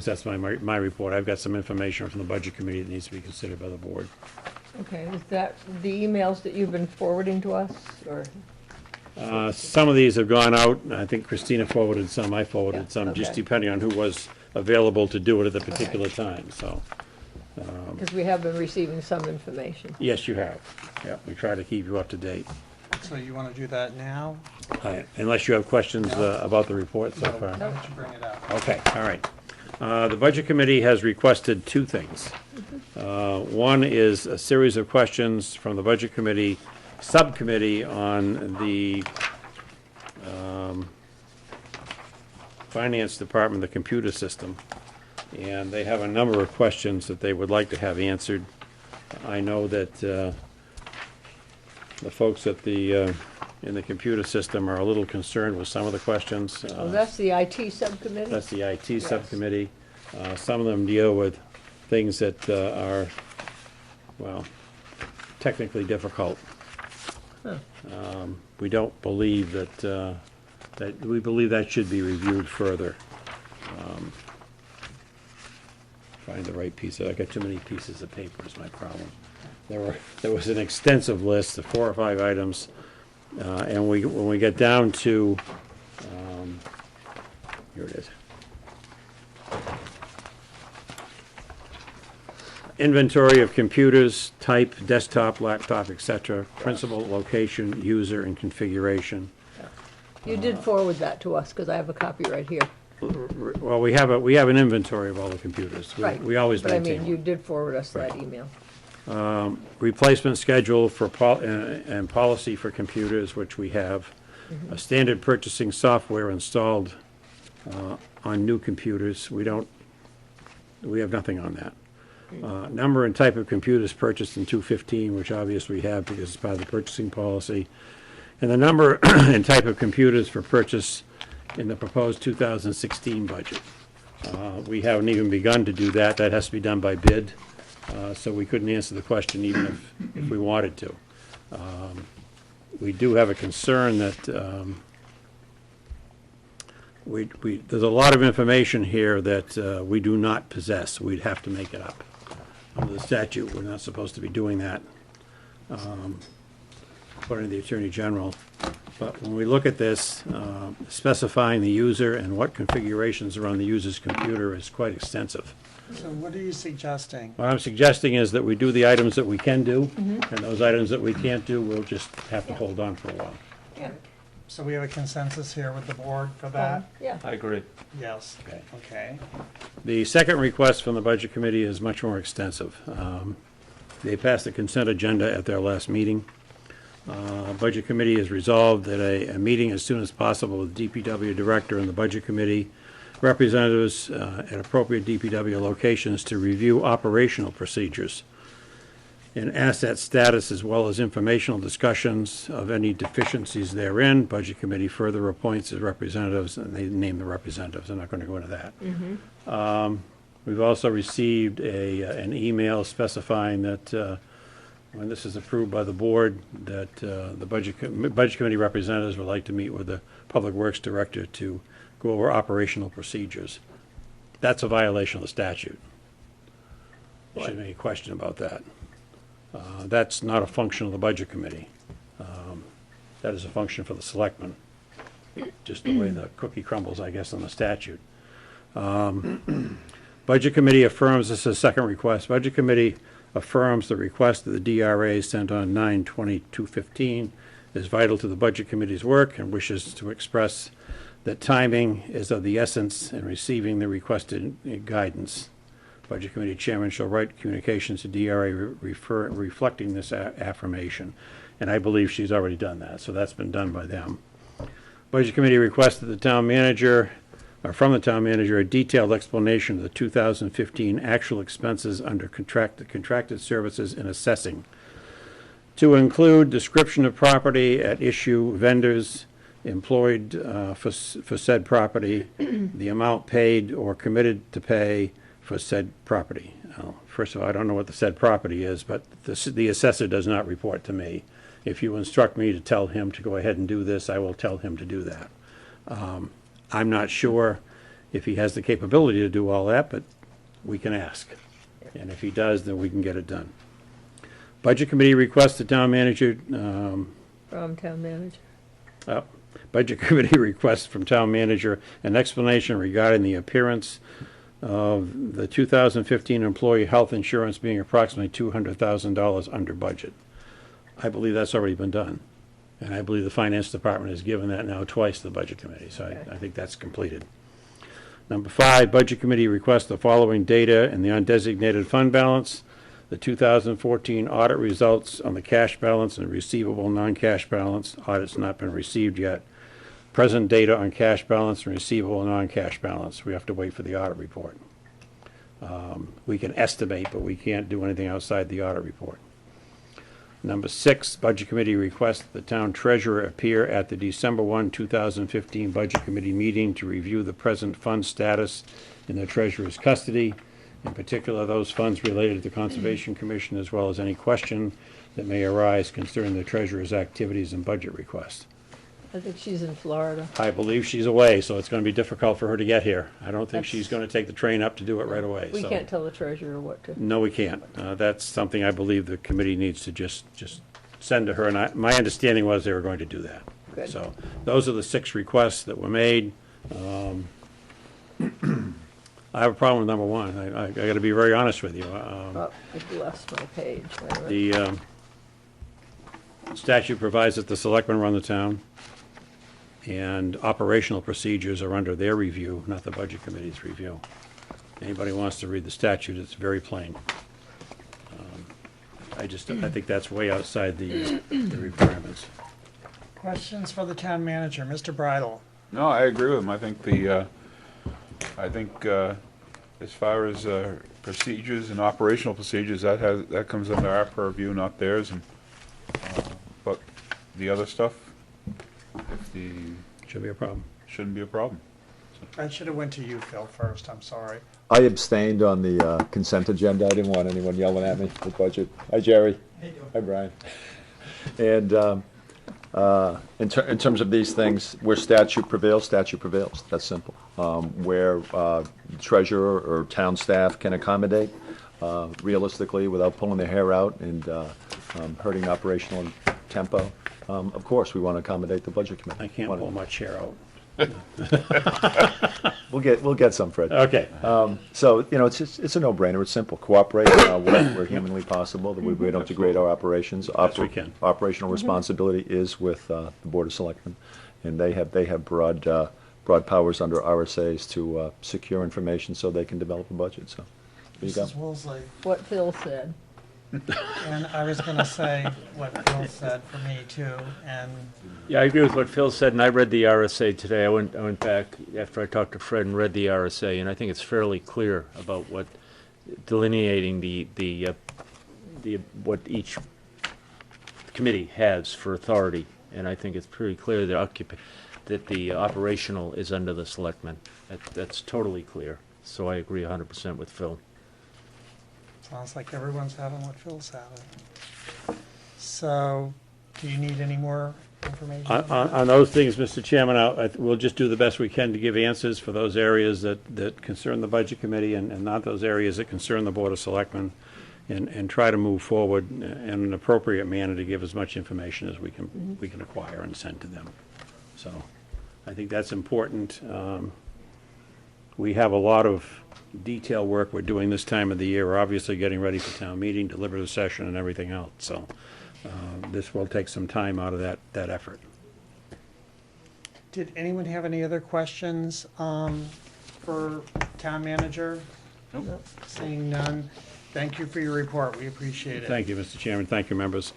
because that's my report. I've got some information from the Budget Committee that needs to be considered by the board. Okay, is that the emails that you've been forwarding to us, or? Some of these have gone out. I think Christina forwarded some, I forwarded Yeah, some, just okay. depending on who was available to do it at the particular time, so. Because we have been receiving some information. Yes, you have. Yeah, we try to keep you up to date. So you want to do that now? Unless you have questions about the report so No, far. why don't you bring it up? Okay, all right. The Budget Committee has requested two things. One is a series of questions from the Budget Committee Subcommittee on the Finance Department, the computer system. And they have a number of questions that they would like to have answered. I know that the folks at the in the computer system are a little concerned with some of the questions. Oh, that's the IT subcommittee? That's the IT Yes. subcommittee. Some of them deal with things that are, well, technically difficult. Huh. We don't believe that, we believe that should be reviewed further. Find the right piece. I got too many pieces of paper is my problem. There was an extensive list of 4 or 5 items, and when we get down to, here it is. Inventory of computers, type, desktop, laptop, etc., principal, location, user, and configuration. You did forward that to us, because I have a copy right here. Well, we have an inventory of all the computers. Right. We always But I maintain mean, you one. did forward us that email. Replacement schedule for and policy for computers, which we have. A standard purchasing software installed on new computers. We have nothing on that. Number and type of computers purchased in 215, which obviously we have because it's part of the purchasing policy. And the number and type of computers for purchase in the proposed 2016 budget. We haven't even begun to do that. That has to be done by bid. So we couldn't answer the question even if we wanted to. We do have a concern that there's a lot of information here that we do not possess. We'd have to make it up. Under the statute, we're not supposed to be doing that, according to the Attorney General. But when we look at this, specifying the user and what configurations are on the user's computer is quite extensive. So what are you suggesting? What I'm suggesting is that we do the items that we can do, and those items that we can't do, we'll just have to hold on for a while. Yeah. So we have a consensus here with the board for that? Yeah. I agree. Yes. Okay. Okay. The second request from the Budget Committee is much more extensive. They passed the consent agenda at their last meeting. Budget Committee has resolved that a meeting as soon as possible with DPW Director and the Budget Committee representatives at appropriate DPW locations to review operational procedures and asset status, as well as informational discussions of any deficiencies therein. Budget Committee further appoints as representatives, and they name the representatives. I'm not going to go into that. We've also received an email specifying that when this is approved by the board, that the Budget Committee representatives would like to meet with the Public Works Director to go over operational procedures. That's a violation of the statute. There shouldn't be any question about that. That's not a function of the Budget Committee. That is a function for the selectmen, just the way the cookie crumbles, I guess, on the statute. Budget Committee affirms, this is a second request, Budget Committee affirms the request that the DRA sent on 9/22/15 is vital to the Budget Committee's work and wishes to express that timing is of the essence in receiving the requested guidance. Budget Committee Chairman shall write communications to DRA reflecting this affirmation. And I believe she's already done that, so that's been done by them. Budget Committee requested the town manager, or from the town manager, a detailed explanation of the 2015 actual expenses under contracted services in assessing, to include description of property at issue, vendors employed for said property, the amount paid or committed to pay for said property. First of all, I don't know what the said property is, but the assessor does not report to me. If you instruct me to tell him to go ahead and do this, I will tell him to do that. I'm not sure if he has the capability to do all that, but we can ask. And if he does, then we can get it done. Budget Committee requests the town manager, From town manager. Budget Committee requests from town manager an explanation regarding the appearance of the 2015 employee health insurance being approximately $200,000 under budget. I believe that's already been done. And I believe the Finance Department has given that now twice to the Budget Committee, so I think that's completed. Number 5, Budget Committee requests the following data in the undesignated fund balance: the 2014 audit results on the cash balance and receivable non-cash balance. Audit's not been received yet. Present data on cash balance and receivable and non-cash balance. We have to wait for the audit report. We can estimate, but we can't do anything outside the audit report. Number 6, Budget Committee requests the town treasurer appear at the December 1, 2015 Budget Committee meeting to review the present fund status in the treasurer's custody, in particular those funds related to the Conservation Commission, as well as any question that may arise concerning the treasurer's activities and budget requests. I think she's in Florida. I believe she's away, so it's going to be difficult for her to get here. I don't think That's- she's going to take the train up to do it right away. We so. can't tell the treasurer what to. No, we can't. That's something I believe the committee needs to just send to her, and my understanding was they were going to do that. Good. So those are the 6 requests that were made. I have a problem with number 1. I got to be very honest with you. Oh, I lost my page. Wait a minute. The statute provides that the selectmen run the town, and operational procedures are under their review, not the Budget Committee's review. Anybody wants to read the statute, it's very plain. I think that's way outside the requirements. Questions for the town manager, Mr. Bridle? No, I agree with him. I think as far as procedures and operational procedures, that comes under our purview, not theirs. And but the other stuff, Should be a problem. shouldn't be a problem. I should have went to you, Phil, first, I'm sorry. I abstained on the consent agenda. I didn't want anyone yelling at me with budget. Hi, Jerry. Hi, Brian. And in terms of these things, where statute prevails. That's simple. Where treasurer or town staff can accommodate realistically without pulling their hair out and hurting operational tempo, of course, we want to accommodate the budget committee. I can't pull my chair out. We'll get some, Fred. Okay. So, it's a no-brainer. It's simple. Cooperate where humanly possible, that we don't degrade our operations. Yes, we can. Operational responsibility is with the Board of Selectmen, and they have broad powers under RSAs to secure information so they can develop a budget. So, there you go. Mrs. Woolsey, What Phil said. and I was gonna say what Phil said for me too, and Yeah, I agree with what Phil said, and I read the RSA today. I went back after I talked to Fred and read the RSA, and I think it's fairly clear about what delineating the what each committee has for authority, and I think it's pretty clear that the operational is under the selectmen. That's totally clear. So I agree 100% with Phil. sounds like everyone's having what Phil's having. So, do you need any more information? On those things, Mr. Chairman, we'll just do the best we can to give answers for those areas that concern the Budget Committee and not those areas that concern the Board of Selectmen, and try to move forward in an appropriate manner to give as much information as we can acquire and send to them. So I think that's important. We have a lot of detail work we're doing this time of the year. We're obviously getting ready for town meeting, deliberative session, and everything else. So this will take some time out of that effort. Did anyone have any other questions for town manager? Nope. Seeing none, thank you for your report, we appreciate it. Thank you, Mr. Chairman. Thank you, members.